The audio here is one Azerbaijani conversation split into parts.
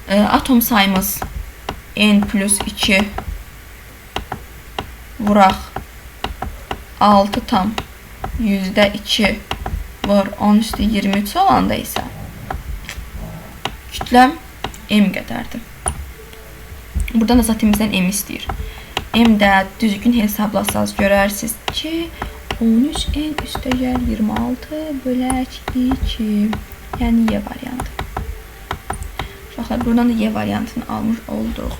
Atom sayımız n plus 2 vuraq 6 tam %2 var 10 üstü 23 olanda isə kütləm m qədərdir. Buradan da zatimizdən m istəyir. M də düzgün hesablasaz görərsiniz ki 13 n üstəgəl 26 bölək 2. Yəni y variantı. Uşaqlar, buradan da y variantını almış olduq.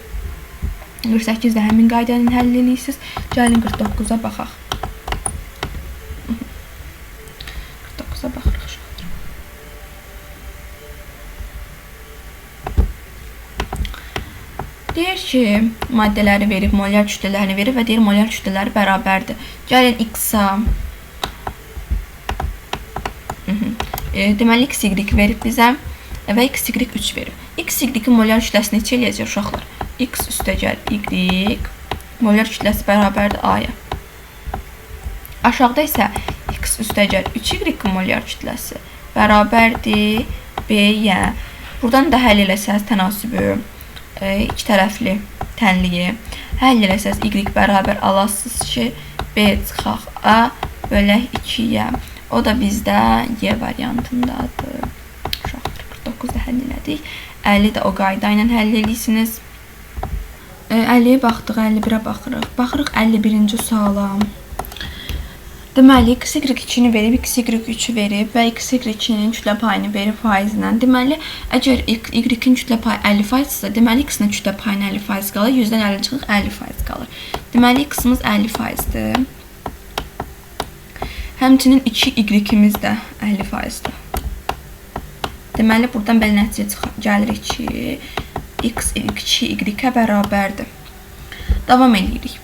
48-də həmin qaydanın həll edirsiniz. Gəlin 49-a baxaq. 49-a baxırıq uşaqlar. Deyir ki, maddələri verib, molyar kütlələrini verib və deyir molyar kütlələri bərabərdir. Gəlin x-a deməli x, y verib bizə və x, y 3 verib. X, y-in molyar kütləsini neçə eləyəcək uşaqlar? X üstəgəl y molyar kütləsi bərabərdir a-ya. Aşağıda isə x üstəgəl 3y molyar kütləsi bərabərdir b-yə. Buradan da həll eləsəz tənasübü, iki tərəfli tənliyi həll eləsəz y bərabər alasınız ki b çıxaq a bölək 2-yə. O da bizdə y variantındadır. Uşaqlar, 49-da həll elədik. 50 də o qayda ilə həll edirsiniz. 50-yə baxdıq, 51-ə baxırıq. Baxırıq 51-ci suala. Deməli, x, y 2-ni verib, x, y 3-ü verib və x, y 2-nin kütlə payını verib faizlə. Deməli, əgər y-in kütlə payı 50%-sə, deməli, x-in kütlə payını 50% qalır, 100-dən 50 çıxıq 50% qalır. Deməli, x-imiz 50%-dir. Həmçinin 2y-imiz də 50%-dir. Deməli, buradan belə nəticə gəlirik ki, x 2y-ə bərabərdir. Davam edirik.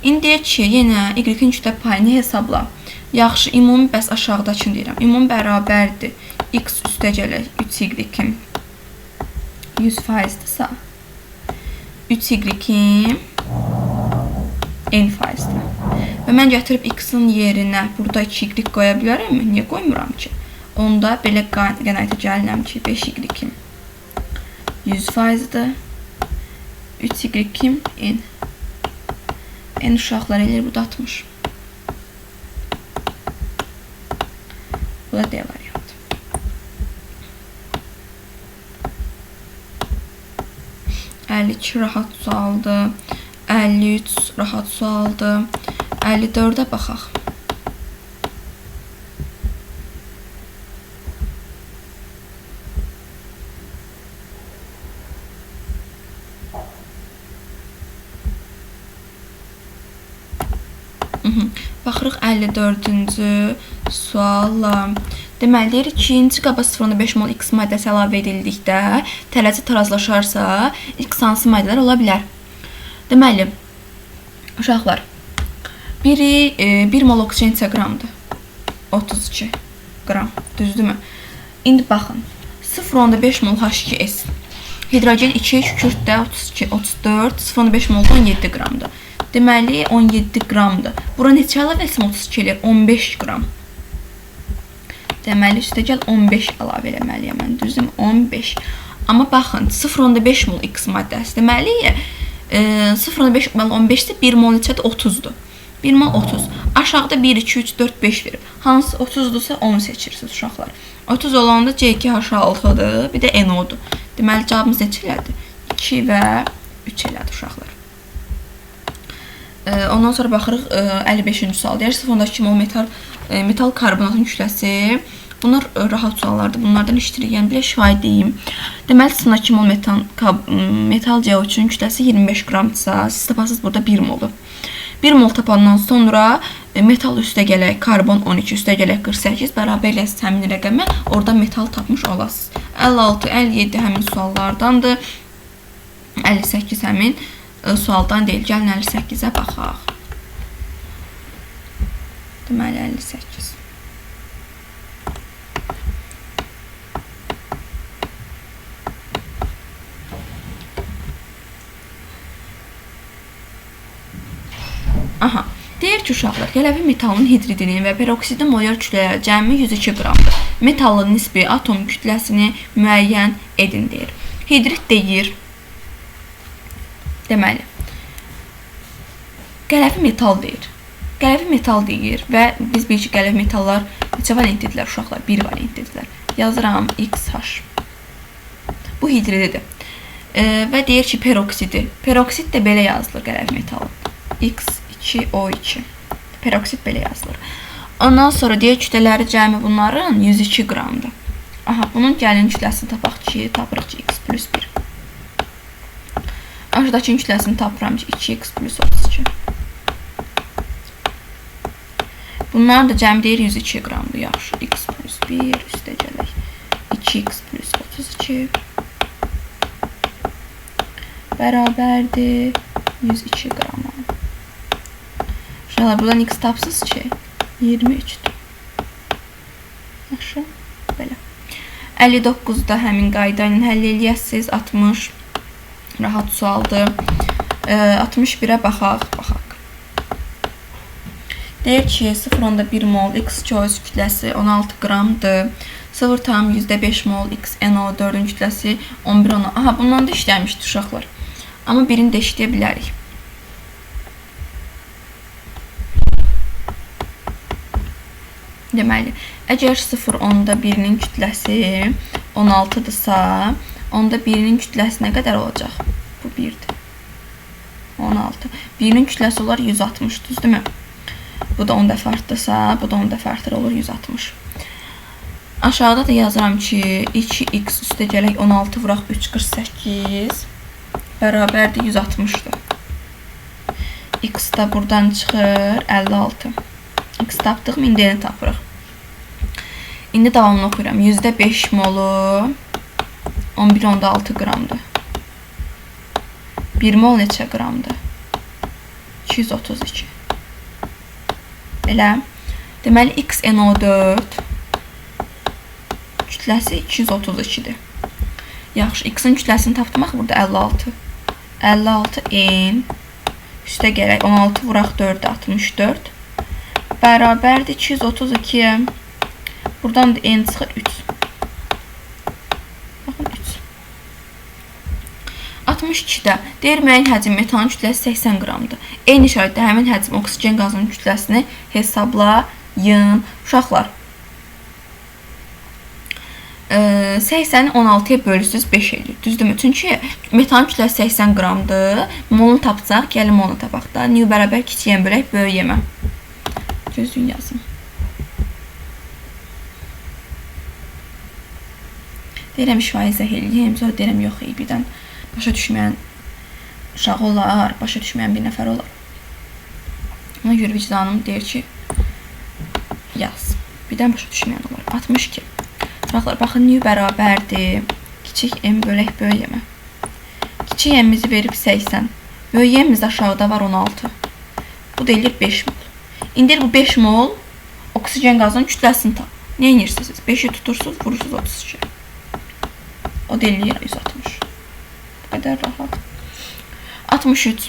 İndi deyək ki, yenə y-in kütlə payını hesabla. Yaxşı, ümumi bəs aşağıdakını deyirəm. Ümumi bərabərdir. X üstəgələ 3y-in 100%-dirsə, 3y-in n%-dir. Və mən gətirib x-in yerinə burada 2y qoya bilərəmmi? Niyə qoymuram ki? Onda belə qənaətə gəlirəm ki, 5y-in 100%-dir. 3y-in n. N uşaqlar eləyir, bu da 60. Bu da D variantı. 52 rahat sualdı. 53 rahat sualdı. 54'ə baxaq. Baxırıq 54-cü sualla. Deməli, deyir ki, ikinci qaba 0.5 mol x maddəsi əlavə edildikdə tərəzi tarazlaşarsa, x hansı maddələr ola bilər? Deməli, uşaqlar, biri 1 mol oksigen neçə qramdır? 32 qram, düzdürmü? İndi baxın, 0.5 mol H2S, hidrogen 2, kükürt də 32, 34, 0.5 mol 17 qramdır. Deməli, 17 qramdır. Bura neçə əlavə etsin 32 eləyir? 15 qram. Deməli, üstəgəl 15 əlavə eləməliyəm mən, düzdürmü? 15. Amma baxın, 0.5 mol x maddəsi. Deməli, 0.5 mol 15-dir, 1 mol neçədir? 30-dur. 1 mol 30. Aşağıda 1, 2, 3, 4, 5 verir. Hansı 30-dursa onu seçirsiniz uşaqlar. 30 olanda C2H6-dır, bir də NO-dur. Deməli, cavabımız neçə elədi? 2 və 3 elədi uşaqlar. Ondan sonra baxırıq 55-ci sual. Deyir, 0.2 mol metal karbonatın kütləsi. Bunlar rahat suallardır. Bunlardan iştirik. Yəni, belə şahid deyim. Deməli, 0.2 mol metal CO3-ün kütləsi 25 qramdırsa, siz tapasınız burada 1 moldur. 1 mol tapandan sonra metal üstə gələk karbon 12, üstə gələk 48 bərabər eləsiz həmin rəqəmə, orada metal tapmış olasınız. 56, 57 həmin suallardandır. 58 həmin sualdan deyil. Gəlin 58-ə baxaq. Deməli 58. Aha. Deyir ki, uşaqlar, qələvi metalın hidridinin və peroksidin molyar kütlələri cəmi 102 qramdır. Metalın nisbi atom kütləsini müəyyən edin deyir. Hidrit deyir. Deməli, qələvi metal deyir. Qələvi metal deyir və biz bilirik ki, qələvi metallar neçə valentlidirlər uşaqlar? 1 valentlidirlər. Yazıram XH. Bu hidrididir. Və deyir ki, peroksidi. Peroksid də belə yazılır qələvi metalın. X2O2. Peroksid belə yazılır. Ondan sonra deyir kütlələri cəmi bunların 102 qramdır. Aha, bunun gəlin kütləsini tapaq ki, tapırıq ki, x plus 1. Aşağıdakının kütləsini tapıram ki, 2x plus 32. Bunların da cəmi deyir 102 qramdır. Yaxşı, x plus 1 üstə gələk. 2x plus 32 bərabərdir 102 qrama. Uşaqlar, buradan x tapsız ki, 23'dür. Yaxşı, belə. 59-da həmin qayda ilə həll eləyəsiniz. 60 rahat sualdır. 61-ə baxaq. Deyir ki, 0,1 mol X2O3 kütləsi 16 qramdır. 0,5 mol XNO4-ün kütləsi 11 10. Aha, bundan da işləmişdir uşaqlar. Amma birini də işləyə bilərik. Deməli, əgər 0,1-nin kütləsi 16-dırsa, onda 1-nin kütləsi nə qədər olacaq? Bu 1-dir. 16. 1-nin kütləsi olar 160, düz demə? Bu da 10 dəfə artdırsa, bu da 10 dəfə artır olur 160. Aşağıda da yazıram ki, 2x üstə gələk 16 vuraq 3 48 bərabərdir 160'dır. X da buradan çıxır 56. X tapdıq, indi yeni tapırıq. İndi davamını oxuyuram. %5 molu 11,6 qramdır. 1 mol neçə qramdır? 232. Elə. Deməli, XNO4 kütləsi 232'dir. Yaxşı, X-in kütləsini tapdıq, burada 56. 56 N üstə gələk 16 vuraq 4 64 bərabərdir 232'yə. Buradan da N çıxır 3. Baxın 3. 62'də deyir müəyyən həcm metanın kütləsi 80 qramdır. Eyni şəraitdə həmin həcm oksigen qazının kütləsini hesablayın. Uşaqlar, 80'i 16'ya bölürsüz 5 edir. Düzdürmü? Çünki metanın kütləsi 80 qramdır. Molunu tapsaq, gəlin molunu tapaq da. Nyu bərabər kiçiyən bölək böyüyəmə. Gözün yazım. Deyirəm şifaizə eləyəm, sonra deyirəm yox, birdən başa düşməyən uşaq olar, başa düşməyən bir nəfər olar. Ona görə vicdanım deyir ki, yaz. Birdən başa düşməyən olar. 62. Uşaqlar, baxın, nyu bərabərdir. Kiçik m bölək böyüyəmə. Kiçik m-mizi verib 80. Böyüyəmiz aşağıda var 16. Bu deyilir 5 mol. İndi bu 5 mol oksigen qazının kütləsini tap. Nə edirsiniz? 5'i tutursunuz, vurursunuz 32. O deyilir 160. Bu qədər rahat. 63.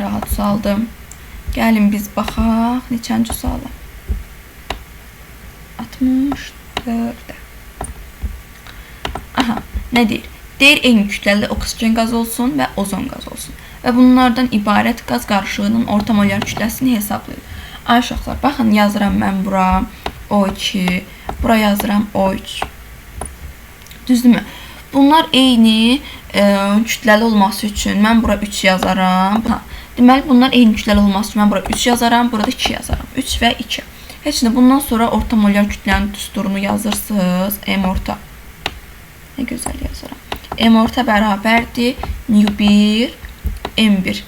Rahat sualdım. Gəlin biz baxaq neçənci suala. 64'də. Aha, nə deyir? Deyir eyni kütləli oksigen qazı olsun və ozon qazı olsun. Və bunlardan ibarət qaz qarışığının orta molar kütləsini hesablayın. Ay uşaqlar, baxın, yazıram mən bura O2, bura yazıram O3. Düzdürmü? Bunlar eyni kütləli olması üçün mən bura 3 yazaram. Deməli, bunlar eyni kütləli olması üçün mən bura 3 yazaram, burada 2 yazaram. 3 və 2. Heç də bundan sonra orta molar kütlənin düsturunu yazırsınız. M orta. Nə gözəl yazıram. M orta bərabərdir mu1 M1.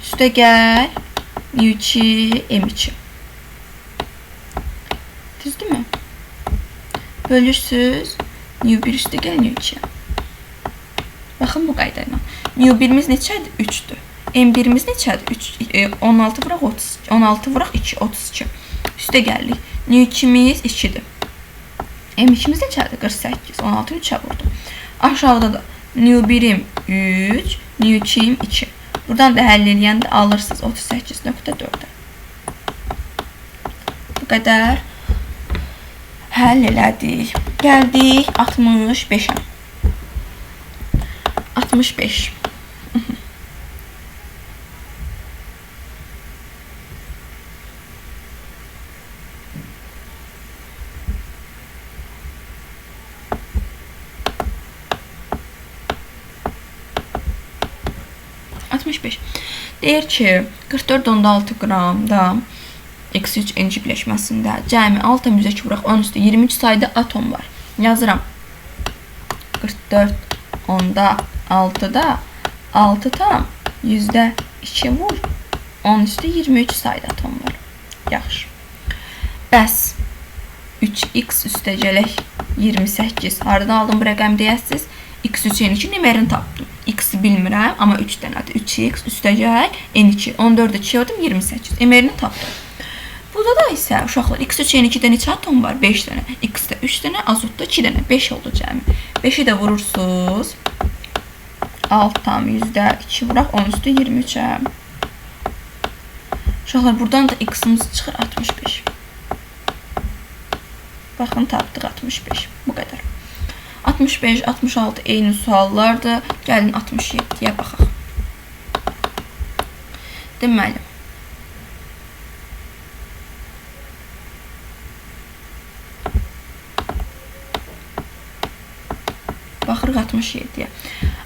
Üstə gəl mu2 M2. Düzdürmü? Bölürsüz mu1 üstə gəl mu2. Baxın bu qayda ilə. mu1'miz neçədir? 3'dür. M1'miz neçədir? 16 vuraq 30. 16 vuraq 2 32. Üstə gəldik. mu2'miz 2'dir. M2'miz neçədir? 48. 16'ı 3'ə vurdum. Aşağıda da mu1'im 3, mu2'im 2. Buradan da həll eləyəndə alırsınız 38,4'ə. Bu qədər həll elədik. Gəldik 65'ə. 65. Deyir ki, 44.6 qramda X3 enerji birləşməsində cəmi 6,2 vuraq 10 üstü 23 sayda atom var. Yazıram. 44.6-da 6 tam %2 vur 10 üstü 23 sayda atom var. Yaxşı. Bəs 3x üstəcələk 28. Haradan aldım bu rəqəm deyəsiz? X3 N2 nümerini tapdım. X-i bilmirəm, amma 3 dənədir. 3x üstəcək N2. 14-də 2 yoxdur, 28. Nümerini tapdım. Burada da isə uşaqlar X3 N2-də neçə atom var? 5 dənə. X-də 3 dənə, azotda 2 dənə. 5 oldu cəmi. 5-i də vurursunuz. 6 tam %2 vuraq 10 üstü 23-ə. Uşaqlar buradan da X-imiz çıxır 65. Baxın tapdıq 65. Bu qədər. 65, 66 eyni suallardır. Gəlin 67-yə baxaq. Deməli. Baxırıq 67-yə.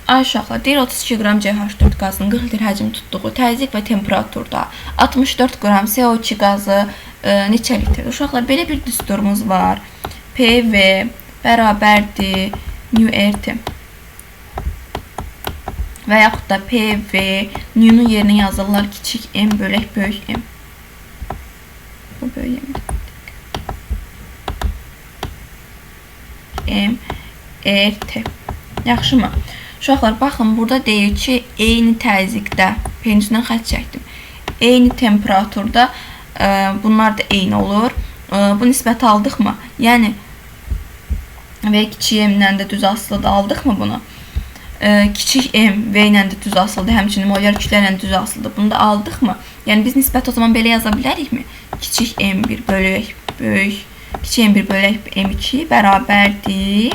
Ay uşaqlar, deyir 32 qram CH4 qazının 40 litr həcm tutduğu təzyiq və temperaturda 64 qram CO2 qazı neçə litrdir? Uşaqlar, belə bir düsturumuz var. PV bərabərdir νRT və yaxud da PV nünün yerinə yazırlar kiçik M bölək böyük M. Bu böyük M. MRT. Yaxşı mı? Uşaqlar, baxın, burada deyir ki, eyni təzyiqdə, pencündən xətt çəkdim. Eyni temperaturda, bunlar da eyni olur. Bu nisbəti aldıq mı? Yəni, və kiçik M-lə də düz asılıdır, aldıq mı bunu? Kiçik M V ilə də düz asılıdır, həmçinin molyar kütlələ düz asılıdır. Bunu da aldıq mı? Yəni, biz nisbət o zaman belə yaza bilərik mi? Kiçik M1 bölək böyük, kiçik M1 bölək M2 bərabərdir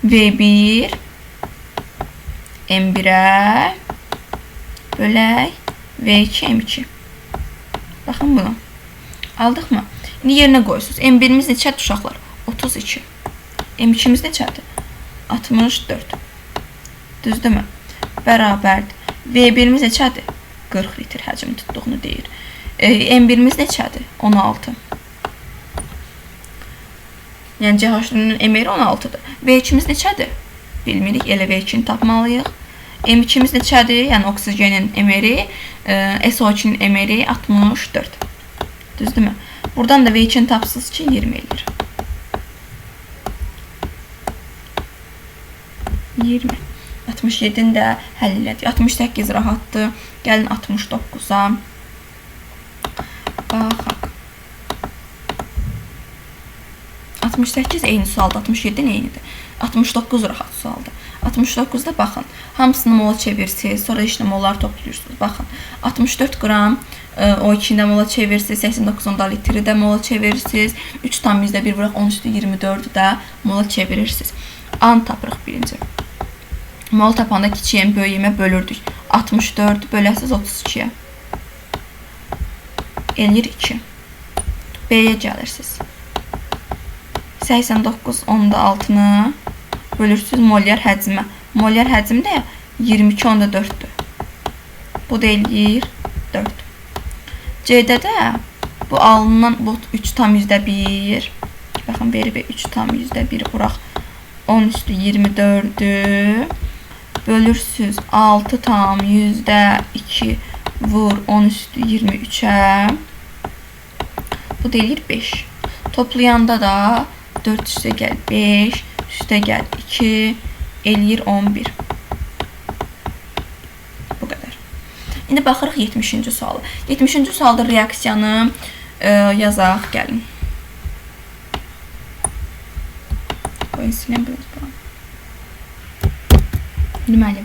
V1 M1-ə bölək V2 M2. Baxın bunu. Aldıq mı? İndi yerinə qoyursunuz. M1-imiz neçədir uşaqlar? 32. M2-miz neçədir? 64. Düzdürmü? Bərabərdir. V1-imiz neçədir? 40 litr həcm tutduğunu deyir. M1-imiz neçədir? 16. Yəni CH4-ün M-ri 16-dır. V2-miz neçədir? Bilmirik, elə V2-ni tapmalıyıq. M2-miz neçədir? Yəni oksigenin M-ri, SO2-nin M-ri 64. Düzdürmü? Buradan da V2-ni tapsınız ki, 20 edir. 20. 67-ni də həll elədik. 68 rahatdır. Gəlin 69-a. Baxaq. 68 eyni sualda, 67 eynidir. 69 rahat sualda. 69-da baxın, hamısını mola çevirsiniz, sonra işlə mollar toplayırsınız. Baxın, 64 qram O2-ni də mola çevirsiniz, 89 onda litri də mola çevirirsiniz, 3 tam %1 vuraq 10 üstü 24-ü də mola çevirirsiniz. An tapırıq birinci. Mol tapanda kiçiyəm, böyüyəmə bölürdük. 64 böləsiz 32-yə. Eləyir 2. B-yə gəlirsiniz. 89 onda 6-nı bölürsünüz molyar həcmə. Molyar həcm də 22 onda 4-dür. Bu da eləyir 4. C-də də bu alınan bu 3 tam %1. Baxın, verib 3 tam %1 vuraq 10 üstü 24-dür. Bölürsünüz 6 tam %2 vur 10 üstü 23-ə. Bu da eləyir 5. Toplayanda da 4 üstə gəl 5, üstə gəl 2, eləyir 11. Bu qədər. İndi baxırıq 70-ci sualı. 70-ci sualda reaksiyanı yazaq, gəlin. Qoyun siləm biraz buram. Deməli,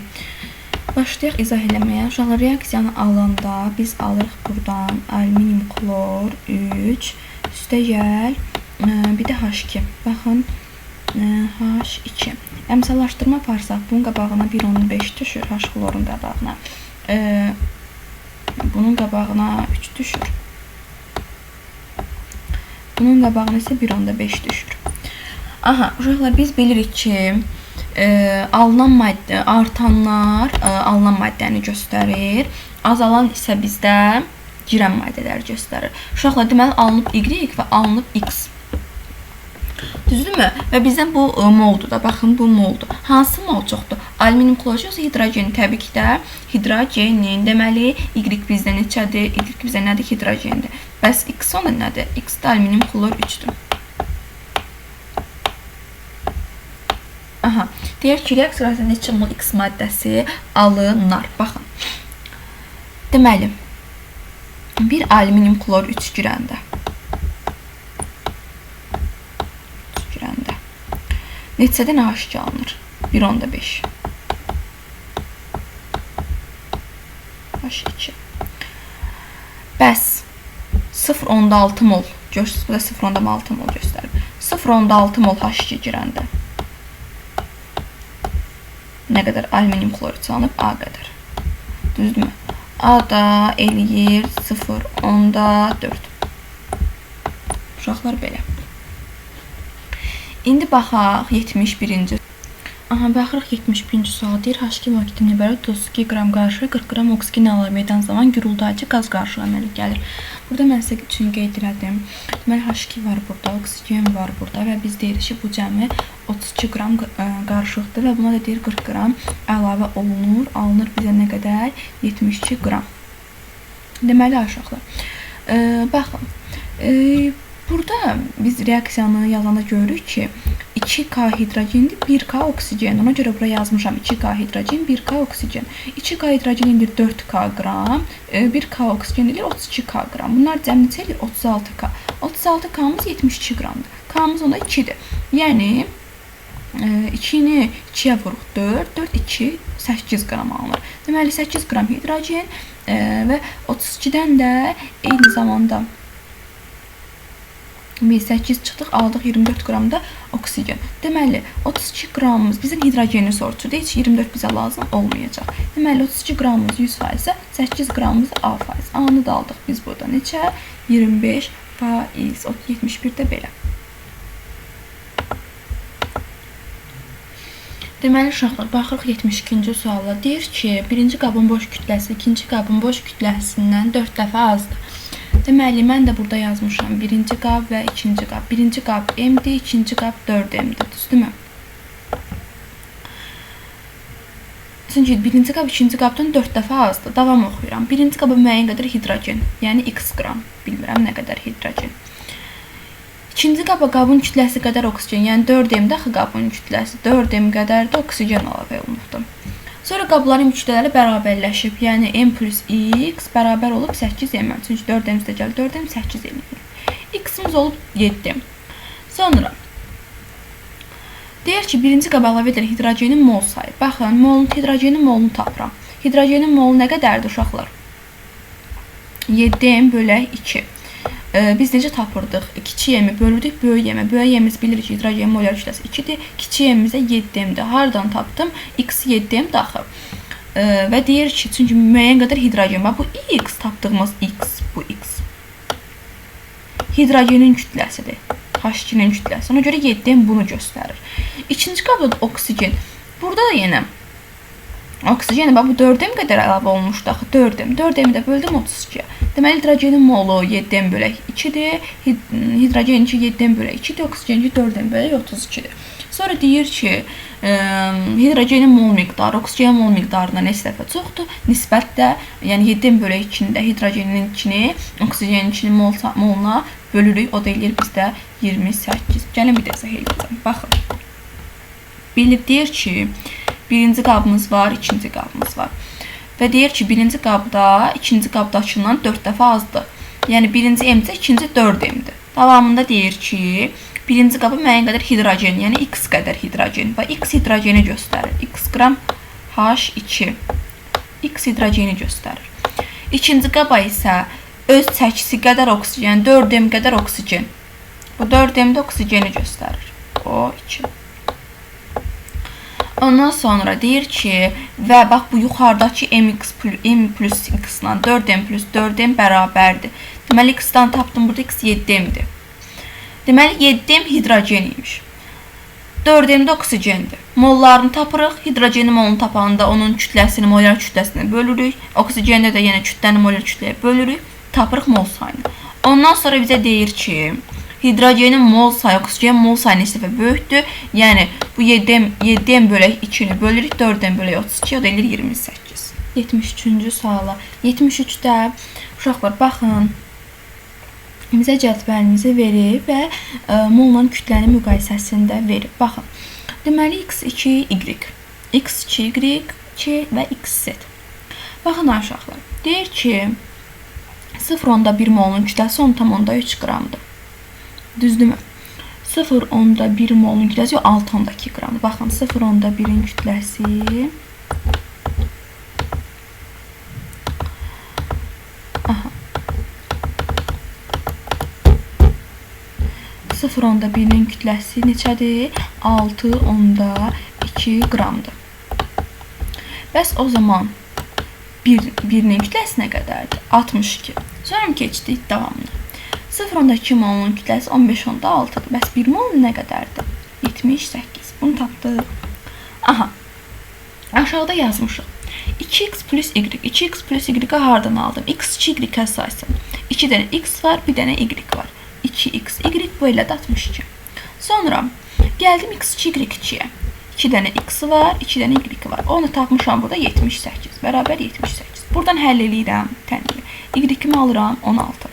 başlayaq izah eləməyə. Uşaqlar, reaksiyanı alanda biz alırıq buradan alüminium klor 3, üstə gəl bir də H2. Baxın, H2. Əmsallaşdırma aparsaq, bunun qabağına 1,5 düşür, H xlorun qabağına. Bunun qabağına 3 düşür. Bunun qabağına isə 1,5 düşür. Aha, uşaqlar, biz bilirik ki, alınan maddə, artanlar alınan maddəni göstərir, azalan isə bizdə girən maddələri göstərir. Uşaqlar, deməli, alınıb Y və alınıb X. Düzdürmü? Və bizdən bu moldur da. Baxın, bu moldur. Hansı mol çoxdur? Alüminium klor yoxsa hidrogenin? Təbii ki də hidrogenin. Deməli, Y bizdə neçədir? Y bizdə nədir? Hidrogendir. Bəs X onda nədir? X də alüminium klor 3-dür. Aha. Deyək ki, reaksiyasında neçə mol X maddəsi alınır. Baxın. Deməli, bir alüminium klor 3 girəndə. Neçədən H2 alınır? 1,5. H2. Bəs 0,6 mol göstərir. Bu da 0,6 mol göstərir. 0,6 mol H2 girəndə nə qədər alüminium klorid alınıb? A qədər. Düzdürmü? A da eləyir 0,4. Uşaqlar belə. İndi baxaq 71-ci. Aha, baxırıq 71-ci sual deyir. H2 molekülünə bərabər 32 qram qarışıq 40 qram oksigen əlavə edən zaman gürültücü qaz qarışığı əmələ gəlir. Burada mən sizə üçün qeyd elədim. Deməli, H2 var burada, oksigen var burada və biz deyirik ki, bu cəmi 32 qram qarışıqdır və buna da deyir 40 qram əlavə olunur. Alınır bizə nə qədər? 72 qram. Deməli, uşaqlar, baxın, burada biz reaksiyanı yazanda görürük ki, 2K hidrogendir, 1K oksigen. Ona görə buraya yazmışam 2K hidrogen, 1K oksigen. 2K hidrogen edir 4K qram, 1K oksigen edir 32K qram. Bunlar cəm neçə edir? 36K. 36K'mız 72 qramdır. K'mız onda 2'dir. Yəni 2-ni 2'yə vuruq 4, 4, 2, 8 qram alınır. Deməli 8 qram hidrogen və 32-dən də eyni zamanda biz 8 çıxdıq, aldıq 24 qram da oksigen. Deməli, 32 qramımız bizim hidrogeni soruşur. Heç 24 bizə lazım olmayacaq. Deməli, 32 qramımız 100%, 8 qramımız A%. A-nı da aldıq biz burada. Neçə? 25%. 71 də belə. Deməli, uşaqlar, baxırıq 72-ci suala. Deyir ki, birinci qabın boş kütləsi ikinci qabın boş kütləsindən 4 dəfə azdır. Deməli, mən də burada yazmışam birinci qab və ikinci qab. Birinci qab M-dir, ikinci qab 4M-dir, düzdürmü? Çünki birinci qab ikinci qabdan 4 dəfə azdır. Davam oxuyuram. Birinci qaba müəyyən qədər hidrogen, yəni x qram. Bilmirəm nə qədər hidrogen. İkinci qaba qabın kütləsi qədər oksigen, yəni 4M daxı qabın kütləsi 4M qədər də oksigen əlavə olunubdur. Sonra qabların kütlələri bərabərləşib, yəni M plus X bərabər olub 8M. Çünki 4M üstə gəlir, 4M 8M. X-imiz olub 7. Sonra deyir ki, birinci qaba əlavə edilir hidrogenin mol sayı. Baxın, hidrogenin molunu tapıram. Hidrogenin molu nə qədərdir uşaqlar? 7M bölək 2. Biz necə tapırdıq? Kiçik M-i bölürdük böyük M-i. Böyük M-imiz bilirik ki, hidrogenin molar kütləsi 2-dir. Kiçik M-imizə 7M-dir. Hardan tapdım? X 7M daxil. Və deyir ki, çünki müəyyən qədər hidrogen var. Bu X tapdığımız X, bu X. Hidrogenin kütləsidir. H2-nin kütləsi. Ona görə 7M bunu göstərir. İkinci qabda da oksigen. Burada da yenə oksigen, bu 4M qədər əlavə olmuşdu axı, 4M. 4M-i də böldüm 32-yə. Deməli, hidrogenin molu 7M bölək 2-dir. Hidrogen 7M bölək 2-dir. Oksigen 4M bölək 32-dir. Sonra deyir ki, hidrogenin mol miqdarı oksigenin mol miqdarından neçə dəfə çoxdur. Nisbət də, yəni 7M bölək 2-ni də hidrogenin 2-ni, oksigenin 2-ni moluna bölürük. O da eləyir bizdə 28. Gəlin bir də izah edəcəm. Baxın. Bilib deyir ki, birinci qabımız var, ikinci qabımız var. Və deyir ki, birinci qabda ikinci qabdakından 4 dəfə azdır. Yəni, birinci M-də, ikinci 4M-dir. Davamında deyir ki, birinci qaba müəyyən qədər hidrogen, yəni X qədər hidrogen və X hidrogeni göstərir. X qram H2. X hidrogeni göstərir. İkinci qaba isə öz çəkisi qədər oksigen, 4M qədər oksigen. Bu 4M-də oksigeni göstərir. O 2. Ondan sonra deyir ki, və bax bu yuxarıdakı m plus x-la 4m plus 4m bərabərdir. Deməli, x-dan tapdım, burada x 7m'dir. Deməli, 7m hidrogen imiş. 4m də oksigendir. Mollarını tapırıq. Hidrogenin molunu tapanda onun kütləsini, molar kütləsini bölürük. Oksigende də yenə kütləni molar kütləyə bölürük. Tapırıq mol sayını. Ondan sonra bizə deyir ki, hidrogenin mol sayı, oksigen mol sayı neçə dəfə böyükdür. Yəni, bu 7m bölək 2-ni bölürük, 4m bölək 32, o da eləyir 28. 73-cü suala. 73-də uşaqlar, baxın, bizə cədvəlimizi verir və molla kütlənin müqayisəsində verir. Baxın, deməli, x2, y, x2, y, 2 və x-z. Baxın, uşaqlar, deyir ki, 0,1 molun kütləsi 10,3 qramdır. Düzdürmü? 0,1 molun kütləsi 6,2 qramdır. Baxın, 0,1-in kütləsi 0,1-in kütləsi neçədir? 6,2 qramdır. Bəs o zaman 1-nin kütləsi nə qədərdir? 62. Sonra keçdik davamına. 0,2 molun kütləsi 15,6-dır. Bəs 1 molun nə qədərdir? 78. Bunu tapdıq. Aha. Aşağıda yazmışıq. 2x plus y. 2x plus y-i hardan aldım? x2 y-ə saysın. 2 dənə x var, bir dənə y var. 2x, y bu elədə 62. Sonra gəldim x2, y2-yə. 2 dənə x var, 2 dənə y var. Onu tapmışam burada 78. Bərabər 78. Buradan həll eləyirəm tənliyi. Y-kimi alıram 16.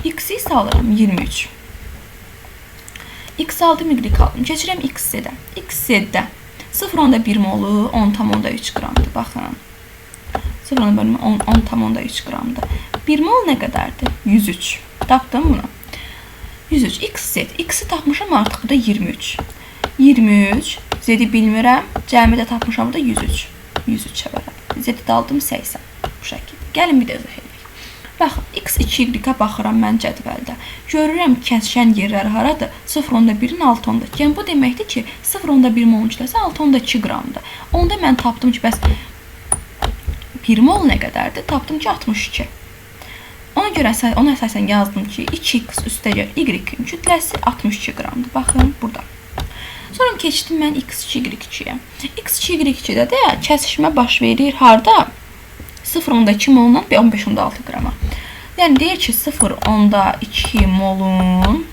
X-i isə alıram 23. X aldım, y aldım. Keçirəm x-də. X-də 0,1 molu 10,3 qramdır. Baxın. 0,1 molu 10,3 qramdır. 1 mol nə qədərdir? 103. Tapdım bunu. 103. X-z. X-i tapmışam artıq da 23. 23. Z-i bilmirəm. Cəmidə tapmışam da 103. 103-ə bərabər. Z-i də aldım 80. Bu şəkildə. Gəlin bir də izah edək. Baxın, x2, y-ə baxıram mən cədvəldə. Görürəm kəsişən yerlər haradır? 0,1-in 6,2. Yəni, bu deməkdir ki, 0,1 molun kütləsi 6,2 qramdır. Onda mən tapdım ki, bəs 1 mol nə qədərdir? Tapdım ki, 62. Ona görə ona əsasən yazdım ki, 2x üstəgəl y-in kütləsi 62 qramdır. Baxın, burada. Sonra keçdim mən x2, y2-yə. x2, y2-də də kəsişmə baş verir harda? 0,2 molundan 15,6 qrama. Yəni, deyir ki, 0,2 molun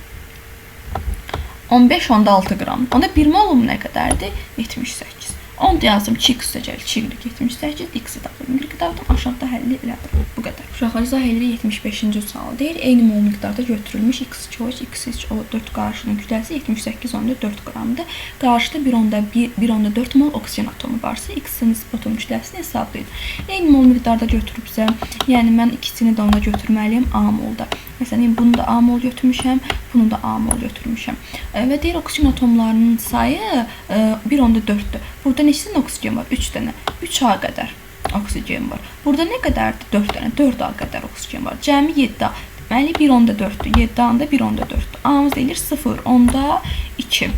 15,6 qram. Onda 1 molum nə qədərdir? 78. Onu da yazdım ki, x üstəgəl 2, y 78, x-i tapdım, y tapdım, aşağıda həlli elədim. Bu qədər. Uşaqlar izah edilir 75-ci sual. Deyir, eyni mol miqdarda götürülmüş x2O, x3O4 qarışının kütləsi 78,4 qramdır. Qarşıda 1,4 mol oksigen atomu varsa, x-in atom kütləsini hesablayın. Eyni mol miqdarda götürübsə, yəni mən ikisini də onda götürməliyim A molda. Məsələn, bunu da A mol götürmüşəm, bunu da A mol götürmüşəm. Və deyir, oksigen atomlarının sayı 1,4-dür. Burada neçə dənə oksigen var? 3 dənə. 3A qədər oksigen var. Burada nə qədərdir? 4 dənə. 4A qədər oksigen var. Cəmi 7A. Deməli, 1,4-dür. 7A-da 1,4-dür. A-mız deyilir 0,2.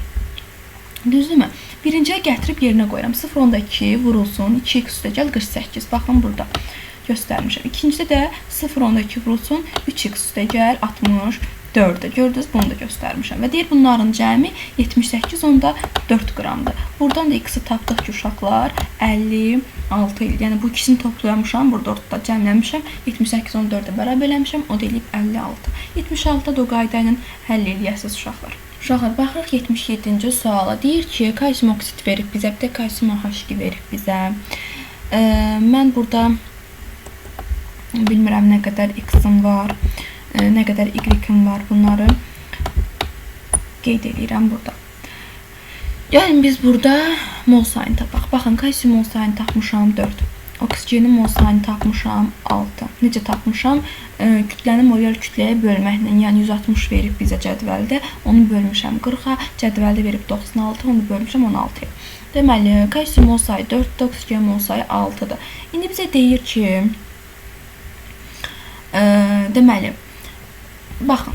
Düzdürmü? Birinciyə gətirib yerinə qoyuram. 0,2 vurulsun. 2x üstəgəl 48. Baxın, burada göstərmişəm. İkincidə də 0,2 vurulsun. 3x üstəgəl 64. Gördünüz, bunu da göstərmişəm. Və deyir, bunların cəmi 78,4 qramdır. Buradan da x-i tapdıq ki, uşaqlar 56 il. Yəni, bu ikisini toplamışam, burada ortada cəmləmişəm. 78,4-ə bərabər eləmişəm, o da eləyib 56. 76-da da o qayda ilə həll eləyəsiniz uşaqlar. Uşaqlar, baxırıq 77-ci suala. Deyir ki, kalsium oksid verib bizə, bir də kalsium H2 verib bizə. Mən burada bilmirəm nə qədər x-im var, nə qədər y-im var, bunları qeyd edirəm burada. Yəni, biz burada mol sayını tapaq. Baxın, kalsium mol sayını tapmışam 4. Oksigenin mol sayını tapmışam 6. Necə tapmışam? Kütləni molar kütləyə bölməklə, yəni 160 verib bizə cədvəldə, onu bölmüşəm 40-a, cədvəldə verib 96, onu bölmüşəm 16-ya. Deməli, kalsium mol sayı 4-dür, oksigen mol sayı 6-dır. İndi bizə deyir ki, deməli, baxın,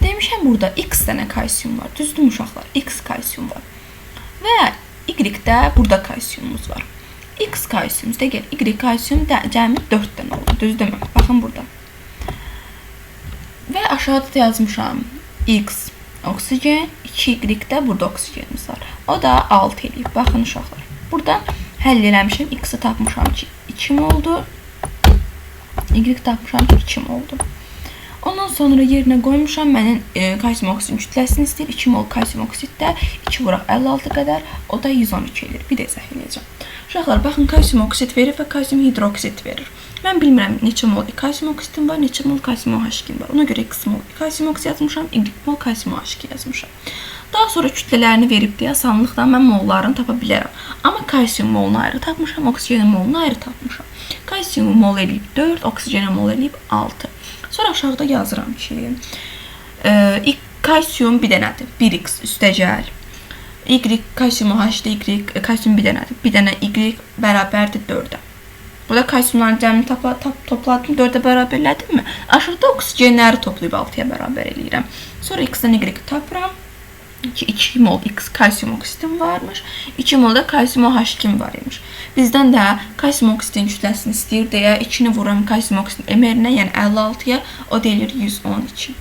demişəm burada x dənə kalsium var, düzdür uşaqlar, x kalsium var və Y-də burada kalsiyumumuz var. X kalsiyumumuzda gəl. Y kalsiyum cəmi 4 dənə oldu. Düzdürmü? Baxın burada. Və aşağıda da yazmışam. X oksigen, 2Y-də burada oksigenimiz var. O da 6 eləyib. Baxın uşaqlar. Burada həll eləmişəm. X-i tapmışam ki 2 oldu. Y tapmışam ki 2 oldu. Ondan sonra yerinə qoymuşam. Mənim kalsium oksidin kütləsini istəyir. 2 mol kalsium oksiddə 2 vuraq 56 qədər. O da 112 edir. Bir də izah eləyəcəm. Uşaqlar, baxın, kalsium oksid verir və kalsium hidroksid verir. Mən bilmirəm neçə mol kalsium oksidim var, neçə mol kalsium OH2 var. Ona görə x mol kalsium oksid yazmışam, y mol kalsium OH2 yazmışam. Daha sonra kütlələrini verib deyə asanlıqla mən mollarını tapa bilərəm. Amma kalsium molunu ayrı tapmışam, oksigenin molunu ayrı tapmışam. Kalsiumu mol eləyib 4, oksigenin mol eləyib 6. Sonra aşağıda yazıram ki, kalsium bir dənədir, 1x üstəgəl. Y kalsium OH-də Y kalsium bir dənədir. Bir dənə Y bərabərdir 4-ə. Burada kalsiumların cəmini topladım, 4-ə bərabərlədim mi? Aşağıda oksigenləri toplayıb 6-ya bərabər eləyirəm. Sonra X-dən Y tapıram ki, 2 mol X kalsium oksidim varmış, 2 mol da kalsium OH2 var imiş. Bizdən də kalsium oksidin kütləsini istəyir deyə 2-ni vuram kalsium oksidin emerinə, yəni 56-ya, o deyilir 112.